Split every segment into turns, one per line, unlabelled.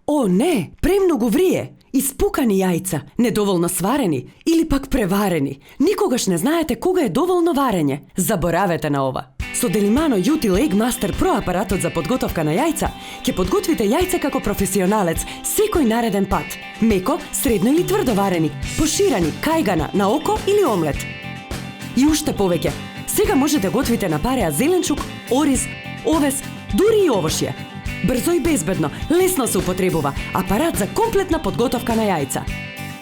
О, не, премногу врие. Испукани јајца, недоволно сварени или пак преварени. Никогаш не знаете кога е доволно варење. Заборавете на ова. Со Деlimano Util Egg Master Pro апаратот за подготовка на јајца, ќе подготвите јајце како професионалец секој нареден пат. Меко, средно или тврдо варени, поширани, кајгана, на око или омлет. И уште повеќе, сега може да готвите на пареа зеленчук, ориз, овес, дури и овошје. Брзо и безбедно, лесно се употребува, апарат за комплетна подготовка на јајца.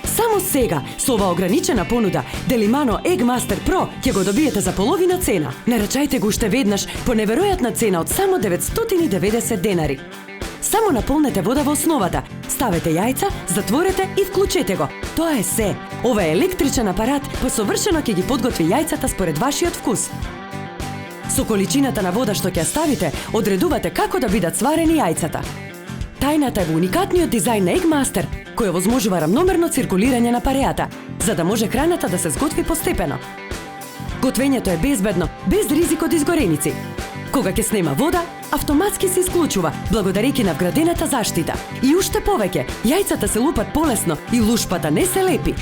Само сега, со ова ограничена понуда, Delimano Egg Master Pro ќе го добиете за половина цена. Нарачајте го уште веднаш по неверојатна цена од само 990 денари. Само наполнете вода во основата, ставете јајца, затворете и вклучете го. Тоа е се. Ова е електричен апарат, па совршено ќе ги подготви јајцата според вашиот вкус. Со количината на вода што ќе ставите, одредувате како да бидат сварени јајцата. Тајната е во уникатниот дизајн на Egg Master, кој овозможува рамномерно циркулирање на пареата, за да може храната да се сготви постепено. Готвењето е безбедно, без ризик од изгореници. Кога ќе снема вода, автоматски се исклучува, благодарејќи на вградената заштита. И уште повеќе, јајцата се лупат полесно и лушпата не се лепи.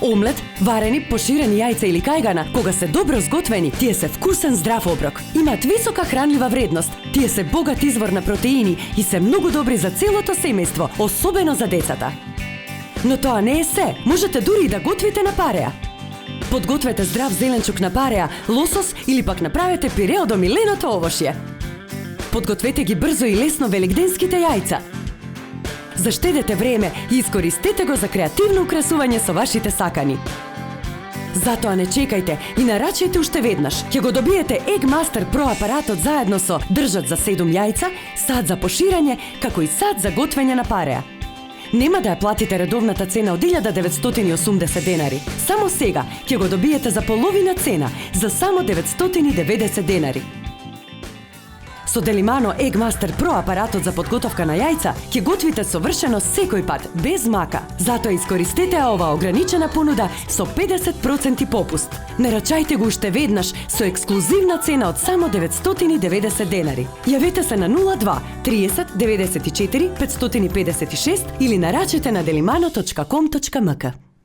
Омлет, варени, поширени јајца или кајгана, кога се добро сготвени, тие се вкусен здрав оброк. Имаат висока хранлива вредност, тие се богат извор на протеини и се многу добри за целото семејство, особено за децата. Но тоа не е се, можете дури и да готвите на пареа. Подгответе здрав зеленчук на пареа, лосос или пак направете пире од омиленото овошје. Подгответе ги брзо и лесно великденските јајца. Заштедете време и искористете го за креативно украсување со вашите сакани. Затоа не чекајте и нарачајте уште веднаш. Ќе го добиете Egg Master Pro апаратот заедно со држач за 7 јајца, сад за поширање, како и сад за готвење на пареа. Нема да ја платите редовната цена од 1980 денари. Само сега ќе го добиете за половина цена, за само 990 денари. Со Delimano Egg Master Pro апаратот за подготовка на јајца ќе готвите совршено секој пат, без мака. Затоа искористете ова ограничена понуда со 50% попуст. Нарачајте го уште веднаш со ексклузивна цена од само 990 денари. Јавете се на 02 30 94 556 или нарачете на delimano.com.mk.